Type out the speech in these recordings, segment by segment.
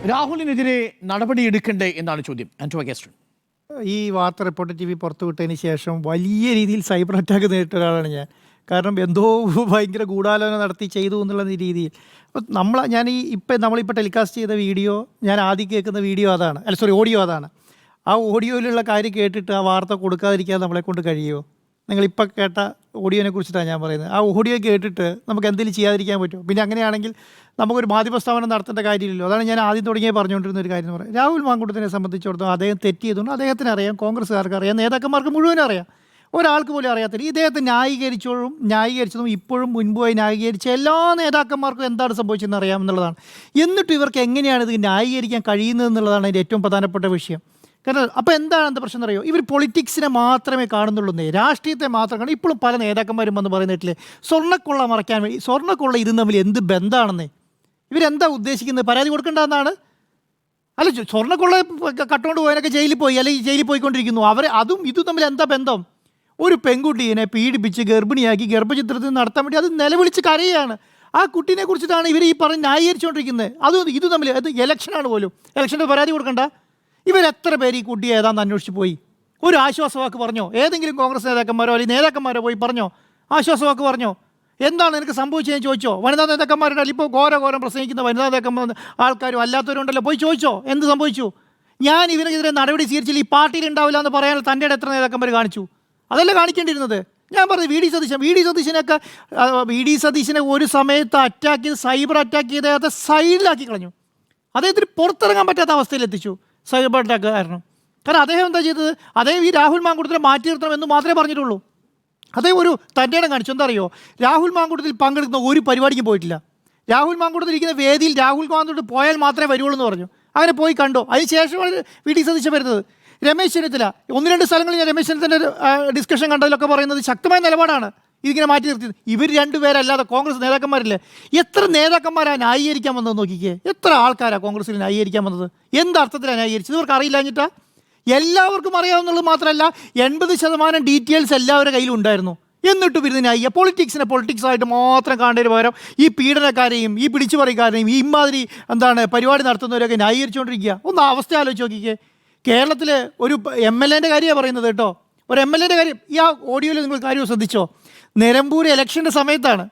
രാഹുലിനെതിരെ നടപടിയെടുക്കണ്ടേ എന്നാണ് ചോദ്യം. ആന്റോ അഗസ്റ്റിൻ. ഈ വാർത്ത റിപ്പോർട്ടർ TV പുറത്തുവിട്ടതിന് ശേഷം വലിയ രീതിയിൽ സൈബർ അറ്റാക്ക് നേരിട്ട ഒരാളാണ് ഞാൻ. കാരണം എന്തോ ഭയങ്കര ഗൂഢാലോചന നടത്തി ചെയ്തു എന്നുള്ള രീതിയിൽ. അപ്പം നമ്മളിപ്പോൾ ടെലികാസ്റ്റ് ചെയ്ത വീഡിയോ, ഞാൻ ആദ്യം കേൾക്കുന്ന വീഡിയോ അതാണ്, ഓഡിയോ അതാണ്. ആ ഓഡിയോയിലുള്ള കാര്യം കേട്ടിട്ട് ആ വാർത്ത കൊടുക്കാതിരിക്കാൻ നമ്മളെ കൊണ്ട് കഴിയുമോ? നിങ്ങളിപ്പോൾ കേട്ട ഓഡിയോനെ കുറിച്ചിട്ടാണ് ഞാൻ പറയുന്നത്. ആ ഓഡിയോ കേട്ടിട്ട് നമുക്ക് എന്തെങ്കിലും ചെയ്യാതിരിക്കാൻ പറ്റുമോ? പിന്നെ അങ്ങനെയാണെങ്കിൽ നമുക്കൊരു മാധ്യമസ്ഥാപനം നടത്തേണ്ട കാര്യമില്ലല്ലോ. അതാണ് ഞാൻ ആദ്യം തുടങ്ങിയേ പറഞ്ഞുകൊണ്ടിരുന്ന ഒരു കാര്യം എന്ന് പറയുന്നത്. രാഹുൽ മാങ്കൂട്ടത്തിനെ സംബന്ധിച്ചിടത്തോളം അദ്ദേഹം തെറ്റിയതുകൊണ്ട് അദ്ദേഹത്തിന് അറിയാം, കോൺഗ്രസ്സുകാർക്ക് അറിയാം, നേതാക്കന്മാർക്ക് മുഴുവനും അറിയാം. ഒരാൾക്ക് പോലും അറിയാത്തില്ല. ഇദ്ദേഹത്തെ ന്യായീകരിച്ചതും ഇപ്പോഴും മുൻപുമായി ന്യായീകരിച്ച എല്ലാ നേതാക്കന്മാർക്കും എന്താണ് സംഭവിച്ചതെന്ന് അറിയാമെന്നുള്ളതാണ്. എന്നിട്ട് ഇവർക്ക് എങ്ങനെയാണ് ഇത് ന്യായീകരിക്കാൻ കഴിയുന്നതെന്നുള്ളതാണ് അതിൻ്റെ ഏറ്റവും പ്രധാനപ്പെട്ട വിഷയം. കാരണം അപ്പോൾ എന്താണ് എന്താ പ്രശ്നം എന്നറിയോ? ഇവർ പൊളിറ്റിക്സിനെ മാത്രമേ കാണുന്നുള്ളൂ, രാഷ്ട്രീയത്തെ മാത്രം കാണും. ഇപ്പോഴും പല നേതാക്കന്മാരും വന്ന് പറയുന്നിട്ടില്ലേ, സ്വർണ്ണക്കൊള്ള മറയ്ക്കാൻ വേണ്ടി. സ്വർണ്ണക്കൊള്ള ഇതും തമ്മിൽ എന്ത് ബന്ധമാണെന്നേ? ഇവരെന്താ ഉദ്ദേശിക്കുന്നത്? പരാതി കൊടുക്കേണ്ടതെന്നാണ്? അല്ല, സ്വർണ്ണക്കൊള്ള കട്ടുകൊണ്ട് പോയതിനൊക്കെ ജയിലിൽ പോയി, അല്ലെങ്കിൽ ജയിലിൽ പോയിക്കൊണ്ടിരിക്കുന്നു. അതും ഇതും തമ്മിൽ എന്താ ബന്ധം? ഒരു പെൺകുട്ടീനെ പീഡിപ്പിച്ച് ഗർഭിണിയാക്കി ഗർഭചിത്രത്തിൽ നടത്താൻ വേണ്ടി അത് നിലവിളിച്ച് കരയുകയാണ്. ആ കുട്ടീനെ കുറിച്ചിട്ടാണ് ഇവർ ഈ പറഞ്ഞ് ന്യായീകരിച്ചുകൊണ്ടിരിക്കുന്നത്. ഇത് തമ്മിൽ അത് ഇലക്ഷനാണ് പോലും. ഇലക്ഷൻ്റെ പരാതി കൊടുക്കണ്ട. ഇവരെത്ര പേര് ഈ കുട്ടിയെ ഏതാണെന്ന് അന്വേഷിച്ച് പോയി? ഒരു ആശ്വാസവാക്ക് പറഞ്ഞോ? ഏതെങ്കിലും കോൺഗ്രസ് നേതാക്കന്മാരോ അല്ലെങ്കിൽ നേതാക്കന്മാരോ പോയി പറഞ്ഞോ? ആശ്വാസവാക്ക് പറഞ്ഞോ? എന്താണ് എനിക്ക് സംഭവിച്ചതെന്ന് ചോദിച്ചോ? വനിതാ നേതാക്കന്മാരുടെ ഇപ്പോൾ ഘോരം പ്രസംഗിക്കുന്ന വനിതാ നേതാക്കന്മാർ ആൾക്കാരും അല്ലാത്തവരുണ്ടല്ലോ, പോയി ചോദിച്ചോ എന്ത് സംഭവിച്ചു? ഞാൻ ഇവനെതിരെ നടപടി സ്വീകരിച്ചില്ല, ഈ പാർട്ടിയിൽ ഉണ്ടാവില്ല എന്ന് പറയാനുള്ള തൻ്റെ എത്ര നേതാക്കന്മാർ കാണിച്ചു? അതല്ല കാണിക്കേണ്ടിയിരുന്നത്. ഞാൻ പറഞ്ഞു വി ഡി സതീശനെ ഒരു സമയത്ത് അറ്റാക്ക് ചെയ്ത്, സൈബർ അറ്റാക്ക് ചെയ്ത് അദ്ദേഹത്തെ സൈഡിലാക്കി കളഞ്ഞു. അദ്ദേഹത്തിന് പുറത്തിറങ്ങാൻ പറ്റാത്ത അവസ്ഥയിലെത്തിച്ചു സൈബർ അറ്റാക്ക് കാരണം. അദ്ദേഹം എന്താ ചെയ്തത്? അദ്ദേഹം ഈ രാഹുൽ മാങ്കൂട്ടത്തിനെ മാറ്റി നിർത്തണം എന്ന് മാത്രമേ പറഞ്ഞിട്ടുള്ളൂ. അദ്ദേഹം ഒരു തൻ്റെ ഇടം കാണിച്ചു. എന്താ അറിയോ? രാഹുൽ മാങ്കൂട്ടത്തിൽ പങ്കെടുക്കുന്ന ഒരു പരിപാടിക്കും പോയിട്ടില്ല. രാഹുൽ മാങ്കൂട്ടത്തിൽ ഇരിക്കുന്ന വേദിയിൽ രാഹുൽ ഗാന്ധിയോട് പോയാൽ മാത്രമേ വരുള്ളൂ എന്ന് പറഞ്ഞു. അങ്ങനെ പോയി കണ്ടോ? അതിന് ശേഷമാണ് വി ഡി സതീശൻ വരുന്നത്. രമേശ് ചെന്നിത്തല 1-2 സ്ഥലങ്ങളിൽ ഞാൻ രമേശ് ചെന്നിത്തല ഡിസ്കഷൻ കണ്ടതിലൊക്കെ പറയുന്നത് ശക്തമായ നിലപാടാണ് ഇതിങ്ങനെ മാറ്റി നിർത്തിയത്. ഇവർ രണ്ടുപേരല്ലാതെ കോൺഗ്രസ് നേതാക്കന്മാരില്ലേ? എത്ര നേതാക്കന്മാരാണ് ന്യായീകരിക്കാൻ വന്നത് നോക്കിക്കേ. എത്ര ആൾക്കാരാണ് കോൺഗ്രസിൽ ന്യായീകരിക്കാൻ വന്നത്? എന്തർത്ഥത്തിലാണ് ന്യായീകരിച്ചത്? ഇവർക്ക് അറിയില്ലാഞ്ഞിട്ടാ? എല്ലാവർക്കും അറിയാവുന്നുള്ളത് മാത്രമല്ല, 80% ഡീറ്റെയിൽസ് എല്ലാവരുടെ കയ്യിലും ഉണ്ടായിരുന്നു. എന്നിട്ട് വരുന്ന ന്യായ പൊളിറ്റിക്സായിട്ട് മാത്രം കാണേണ്ടതിന് പകരം ഈ പീഡനക്കാരെയും ഈ പിടിച്ചുപറിക്കാരെയും ഈ ഇമാതിരി പരിപാടി നടത്തുന്നവരൊക്കെ ന്യായീകരിച്ചുകൊണ്ടിരിക്കുക. ഒന്ന് അവസ്ഥ ആലോചിച്ച് നോക്കിക്കേ. കേരളത്തിൽ ഒരു MLA കാര്യമാണ് പറയുന്നത് കേട്ടോ. ഒരു MLA കാര്യം ഈ ആ ഓഡിയോയിൽ നിങ്ങൾ കാര്യം ശ്രദ്ധിച്ചോ? നിലമ്പൂർ ഇലക്ഷൻ്റെ സമയത്താണ്.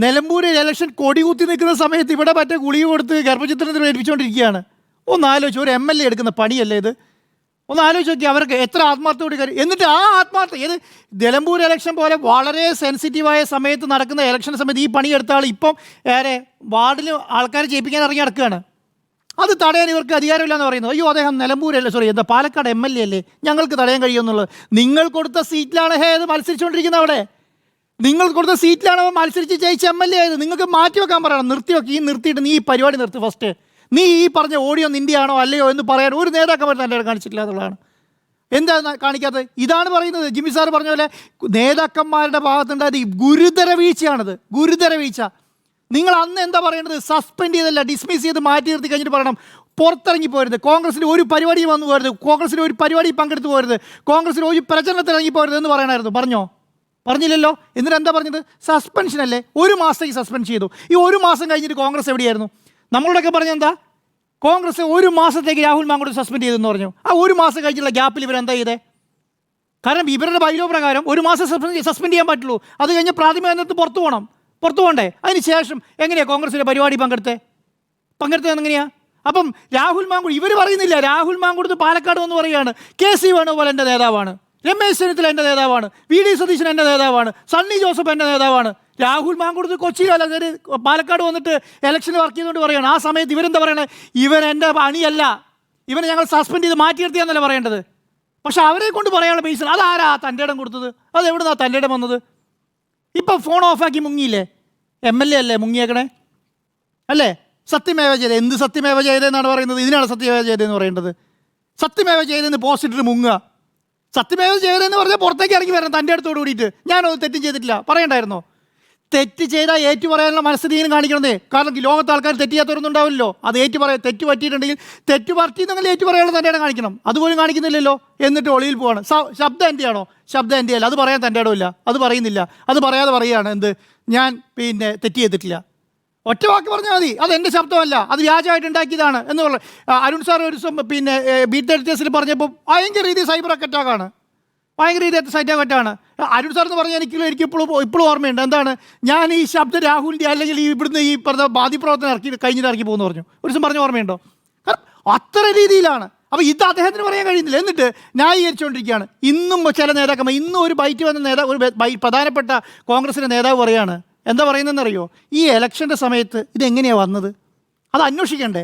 നിലമ്പൂർ ഇലക്ഷൻ കൊടികുത്തി നിൽക്കുന്ന സമയത്ത് ഇവിടെ മറ്റേ ഗുളിക കൊടുത്ത് ഗർഭചിത്രത്തിൽ ഏൽപ്പിച്ചുകൊണ്ടിരിക്കുകയാണ്. ഒന്ന് ആലോചിച്ചു. ഒരു MLA എടുക്കുന്ന പണിയല്ലേ ഇത്? ഒന്ന് ആലോചിച്ച് നോക്കി. അവർക്ക് എത്ര ആത്മാർത്ഥത്തോടെ കാര്യം. എന്നിട്ട് ആ ഏത് നിലമ്പൂർ ഇലക്ഷൻ പോലെ വളരെ സെൻസിറ്റീവായ സമയത്ത് നടക്കുന്ന ഇലക്ഷൻ സമയത്ത് ഈ പണിയെടുത്ത ആൾ ഇപ്പം വാർഡിൽ ആൾക്കാരെ ജയിപ്പിക്കാൻ ഇറങ്ങി നടക്കുകയാണ്. അത് തടയാൻ ഇവർക്ക് അധികാരമില്ല എന്ന് പറയുന്നത്. അയ്യോ, അദ്ദേഹം പാലക്കാട് MLA അല്ലേ, ഞങ്ങൾക്ക് തടയാൻ കഴിയുമെന്നുള്ളത്. നിങ്ങൾ കൊടുത്ത സീറ്റിലാണ് ഇത് മത്സരിച്ചുകൊണ്ടിരിക്കുന്നത്. അവിടെ നിങ്ങൾ കൊടുത്ത സീറ്റിലാണ് മത്സരിച്ച് ജയിച്ച MLA ആയത്. നിങ്ങൾക്ക് മാറ്റിവെക്കാൻ പറയണം. നിർത്തിയിട്ട് നീ ഈ പരിപാടി നിർത്തി. ഫസ്റ്റ് നീ ഈ പറഞ്ഞ ഓഡിയോ നിൻ്റെയാണോ അല്ലയോ എന്ന് പറയാൻ ഒരു നേതാക്കന്മാർ തന്നെ കാണിച്ചിട്ടില്ല എന്നുള്ളതാണ്. എന്താ കാണിക്കാത്തത്? ഇതാണ് പറയുന്നത്. ജിമ്മി സാർ പറഞ്ഞ പോലെ നേതാക്കന്മാരുടെ ഭാഗത്തുണ്ടായത് ഗുരുതര വീഴ്ചയാണത്. ഗുരുതര വീഴ്ച. നിങ്ങൾ അന്ന് എന്താ പറയേണ്ടത്? സസ്പെൻഡ് ചെയ്തല്ല, ഡിസ്മിസ് ചെയ്ത് മാറ്റി നിർത്തി കഴിഞ്ഞിട്ട് പറയണം പുറത്തിറങ്ങി പോരുത്, കോൺഗ്രസിൽ ഒരു പരിപാടി വന്നു പോരുത്, കോൺഗ്രസിൽ ഒരു പരിപാടി പങ്കെടുത്ത് പോരുത്, കോൺഗ്രസിൽ ഒരു പ്രചരണത്തിൽ ഇറങ്ങി പോരുത് എന്ന് പറയണമായിരുന്നു. പറഞ്ഞില്ലല്ലോ. എന്നിട്ട് എന്താ പറഞ്ഞത്? സസ്പെൻഷൻ അല്ലേ, 1 മാസത്തേക്ക് സസ്പെൻഡ് ചെയ്തു. ഈ 1 മാസം കഴിഞ്ഞിട്ട് കോൺഗ്രസ് എവിടെയായിരുന്നു? നമ്മളോടൊക്കെ പറഞ്ഞെന്താ? കോൺഗ്രസ് 1 മാസത്തേക്ക് രാഹുൽ മാങ്കൂട്ടം സസ്പെൻഡ് ചെയ്തെന്ന് പറഞ്ഞു. ആ 1 മാസം കഴിഞ്ഞുള്ള ഗ്യാപ്പിൽ ഇവരെന്താ ചെയ്തേ? കാരണം ഇവരുടെ ബൈലോ പ്രകാരം 1 മാസം സസ്പെൻഡ് ചെയ്യാൻ പറ്റുള്ളൂ. അത് കഴിഞ്ഞ് പ്രാഥമിക നേതൃത്വം പുറത്തു പോകണ്ടേ? അതിന് ശേഷം എങ്ങനെയാണ് കോൺഗ്രസിൻ്റെ പരിപാടി പങ്കെടുത്തത് എങ്ങനെയാണ്? അപ്പം രാഹുൽ മാങ്കൂട്ടം ഇവർ പറയുന്നില്ല. രാഹുൽ മാങ്കൂട്ടത്ത് പാലക്കാട് എന്ന് പറയുകയാണ്. KC വേണുഗോപാൽ എൻ്റെ നേതാവാണ്, രമേശ് ചെന്നിത്തല എൻ്റെ നേതാവാണ്, VD സതീശൻ എൻ്റെ നേതാവാണ്, സണ്ണി ജോസഫ് എൻ്റെ നേതാവാണ്. രാഹുൽ മാങ്കൂട്ടത്ത് കൊച്ചിയിലല്ല, പാലക്കാട് വന്നിട്ട് ഇലക്ഷന് വർക്ക് ചെയ്തുകൊണ്ട് പറയുകയാണ്. ആ സമയത്ത് ഇവരെന്താ പറയണത്? ഇവൻ എൻ്റെ പണിയല്ല, ഇവനെ ഞങ്ങൾ സസ്പെൻഡ് ചെയ്ത് മാറ്റി നിർത്തിയാന്നല്ല പറയേണ്ടത്. പക്ഷെ അവരെ കൊണ്ട് പറയാനുള്ള ബേസിൽ അതാരാ തൻ്റെ ഇടം കൊടുത്തത്? അത് എവിടുന്നാണ് തൻ്റെ ഇടം വന്നത്? ഇപ്പം ഫോൺ ഓഫാക്കി മുങ്ങിയില്ലേ? MLA അല്ലേ മുങ്ങിയേക്കണേ? അല്ലേ? സത്യമേവ ചെയ്തേ. എന്ത് സത്യമേവ ചെയ്തതെന്നാണ് പറയുന്നത്? ഇതിനാണ് സത്യമേവ ചെയ്തതെന്ന് പറയേണ്ടത്. സത്യമേവ ചെയ്തതെന്ന് പോസ്റ്റിട്ട് മുങ്ങുക. സത്യമേവ ചെയ്തതെന്ന് പറഞ്ഞാൽ പുറത്തേക്ക് ഇറങ്ങി വരണം തൻ്റെ അടുത്തോട് കൂടിയിട്ട്. ഞാനത് തെറ്റും ചെയ്തിട്ടില്ല പറയണ്ടായിരുന്നോ? തെറ്റ് ചെയ്താൽ ഏറ്റു പറയാനുള്ള മനസ്ഥിതിയും കാണിക്കണതേ. കാരണം ലോകത്ത് ആൾക്കാർ തെറ്റ് ചെയ്യാത്തവരൊന്നും ഉണ്ടാവില്ലല്ലോ. അത് തെറ്റ് പറ്റിയിട്ടുണ്ടെങ്കിൽ തെറ്റ് പറ്റിയെന്നെങ്കിൽ ഏറ്റു പറയാനുള്ള തൻ്റെ ഇടം കാണിക്കണം. അതുപോലും കാണിക്കുന്നില്ലല്ലോ. എന്നിട്ട് ഒളിയിൽ പോവാണ്. ശബ്ദം എൻ്റെയാണോ? ശബ്ദം എൻ്റെയല്ല. അത് പറയാൻ തൻ്റെ ഇടമില്ല. അത് പറയുന്നില്ല. അത് പറയാതെ പറയുകയാണ്. ഞാൻ തെറ്റ് ചെയ്തിട്ടില്ല. ഒറ്റ വാക്ക് പറഞ്ഞാൽ മതി, അത് എൻ്റെ ശബ്ദമല്ല, അത് വ്യാജമായിട്ട് ഉണ്ടാക്കിയതാണ് എന്ന് പറഞ്ഞു. അരുൺ സാർ ഒരു ദിവസം പിന്നെ ബീറ്റ് എഡിറ്റേഴ്സിൽ പറഞ്ഞപ്പോൾ ഭയങ്കര രീതിയിൽ സൈബർ അറ്റാക്കാണ്, ഭയങ്കര രീതിയിൽ സൈറ്റ് അറ്റാക്കാണ്. അരുൺ സാർ എന്ന് പറഞ്ഞാൽ എനിക്ക് ഇപ്പോഴും ഓർമ്മയുണ്ട്. എന്താണ്, ഞാൻ ഈ ശബ്ദം രാഹുലിൻ്റെ അല്ലെങ്കിൽ ഇവിടുന്ന് ഈ പറഞ്ഞ മാധ്യമപ്രവർത്തനം ഇറക്കി പോകുന്നു പറഞ്ഞു ഒരു ദിവസം പറഞ്ഞ ഓർമ്മയുണ്ടോ? കാരണം അത്ര രീതിയിലാണ്. അപ്പോൾ ഇത് അദ്ദേഹത്തിന് പറയാൻ കഴിയുന്നില്ല, എന്നിട്ട് ന്യായീകരിച്ചുകൊണ്ടിരിക്കുകയാണ്. ഇന്നും ചില നേതാക്കന്മാർ, ഇന്നും ഒരു ബൈറ്റ് വന്ന നേതാവ്, ഒരു പ്രധാനപ്പെട്ട കോൺഗ്രസിൻ്റെ നേതാവ് പറയാണ്, എന്താ പറയുന്നതെന്നറിയോ, ഈ ഇലക്ഷൻ്റെ സമയത്ത് ഇതെങ്ങനെയാണ് വന്നത്, അത് അന്വേഷിക്കണ്ടേ,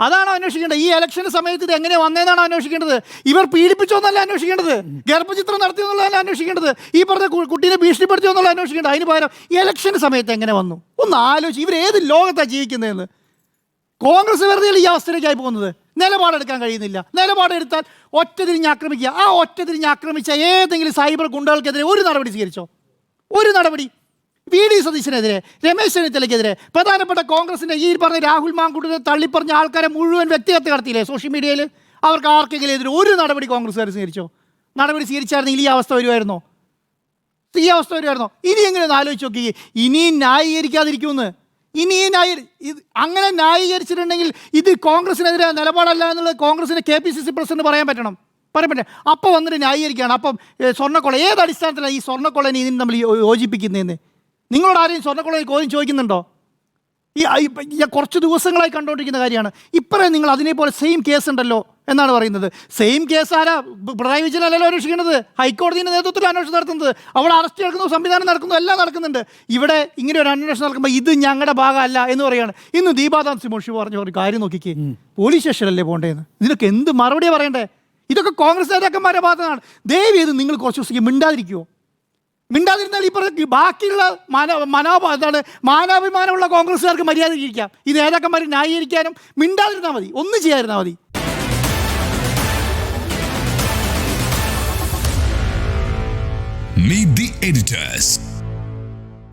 അതാണ് അന്വേഷിക്കേണ്ടത്. ഈ ഇലക്ഷൻ്റെ സമയത്ത് ഇത് എങ്ങനെ വന്നതെന്നാണ് അന്വേഷിക്കേണ്ടത്. ഇവർ പീഡിപ്പിച്ചോന്നല്ല അന്വേഷിക്കേണ്ടത്, ഗർഭചിത്രം നടത്തിയെന്നുള്ളതല്ല അന്വേഷിക്കേണ്ടത്, ഈ പറഞ്ഞ കുട്ടീനെ ഭീഷണിപ്പെടുത്തിയെന്നുള്ള അന്വേഷിക്കേണ്ടത്. അതിന് പകരം ഈ ഇലക്ഷൻ്റെ സമയത്ത് എങ്ങനെ വന്നു ഒന്ന് ആലോചിച്ച്. ഇവർ ഏത് ലോകത്താണ് ജീവിക്കുന്നതെന്ന്. കോൺഗ്രസ് വെറുതെ ഈ അവസ്ഥയിലേക്കായി പോകുന്നത്. നിലപാടെടുക്കാൻ കഴിയുന്നില്ല. നിലപാടെടുത്താൽ ഒറ്റ തിരിഞ്ഞ് ആക്രമിക്കുക. ആ ഒറ്റ തിരിഞ്ഞ് ആക്രമിച്ച ഏതെങ്കിലും സൈബർ ഗുണ്ടകൾക്കെതിരെ ഒരു നടപടി സ്വീകരിച്ചോ? ഒരു നടപടി. VD സതീശനെതിരെ, രമേശ് ചെന്നിത്തലയ്ക്കെതിരെ, പ്രധാനപ്പെട്ട കോൺഗ്രസിൻ്റെ ഈ പറഞ്ഞ രാഹുൽ മാങ്കൂട്ടിനെ തള്ളിപ്പറഞ്ഞ ആൾക്കാരെ മുഴുവൻ വ്യക്തിഹത്യ നടത്തിയില്ലേ സോഷ്യൽ മീഡിയയിൽ? അവർക്ക് ആർക്കെങ്കിലും എതിരെ ഒരു നടപടി കോൺഗ്രസ്സുകാർ സ്വീകരിച്ചോ? നടപടി സ്വീകരിച്ചായിരുന്നെങ്കിൽ ഈ അവസ്ഥ വരുമായിരുന്നോ? ഇനി എങ്ങനെ ഒന്ന് ആലോചിച്ച് നോക്കി. ഇനിയും ന്യായീകരിക്കാതിരിക്കുമെന്ന്. അങ്ങനെ ന്യായീകരിച്ചിട്ടുണ്ടെങ്കിൽ ഇത് കോൺഗ്രസിനെതിരെ നിലപാടല്ല എന്നുള്ളത് കോൺഗ്രസിൻ്റെ KPCC പ്രസിഡന്റ് പറയാൻ പറ്റണം. അപ്പോൾ വന്നിട്ട് ന്യായീകരിക്കുകയാണ്. അപ്പം സ്വർണ്ണക്കൊള്ള ഏത് അടിസ്ഥാനത്തിലാണ് ഈ സ്വർണ്ണക്കൊള്ളനെ ഇതിന് നമ്മൾ യോജിപ്പിക്കുന്നതെന്ന് നിങ്ങളോട് ആരെയും സ്വർണ്ണക്കൊള്ളനെ കോര്യം ചോദിക്കുന്നുണ്ടോ? കുറച്ച് ദിവസങ്ങളായി കണ്ടുകൊണ്ടിരിക്കുന്ന കാര്യമാണ്. ഇപ്പോഴേ നിങ്ങൾ അതിനെപ്പോലെ സെയിം കേസ് ഉണ്ടല്ലോ എന്നാണ് പറയുന്നത്. സെയിം കേസ് ആരാ? പിണറായി വിജയൻ അല്ലല്ലോ അന്വേഷിക്കുന്നത്, ഹൈക്കോടതിയുടെ നേതൃത്വത്തിൽ അന്വേഷണം നടത്തുന്നത്. അവിടെ അറസ്റ്റ് നടക്കുന്നു, സംവിധാനം നടക്കുന്നു, എല്ലാം നടക്കുന്നുണ്ട്. ഇവിടെ ഇങ്ങനെ ഒരു അന്വേഷണം നടക്കുമ്പോൾ ഇത് ഞങ്ങളുടെ ഭാഗമല്ല എന്ന് പറയുകയാണ്. ഇന്ന് ദീപാദാസ് മുൻഷി പറഞ്ഞ ഒരു കാര്യം നോക്കിക്കേ, പോലീസ് സ്റ്റേഷനല്ലേ പോകേണ്ടതെന്ന്. ഇതിനൊക്കെ എന്ത് മറുപടിയാണ് പറയണ്ടേ? ഇതൊക്കെ കോൺഗ്രസ് നേതാക്കന്മാരുടെ ഭാഗത്താണ്. ദയവ് ചെയ്ത് നിങ്ങൾ കുറച്ച് ദിവസത്തേക്ക് മിണ്ടാതിരുന്നാൽ ഈ പറഞ്ഞ ബാക്കിയുള്ള മാനാഭിമാനമുള്ള കോൺഗ്രസ്സുകാർക്ക് മര്യാദ ഇരിക്കാം. ഈ നേതാക്കന്മാർ ന്യായീകരിക്കാനും മിണ്ടാതിരുന്നാൽ മതി, ഒന്നും ചെയ്യാതിരുന്നാൽ മതി. Meet the editors.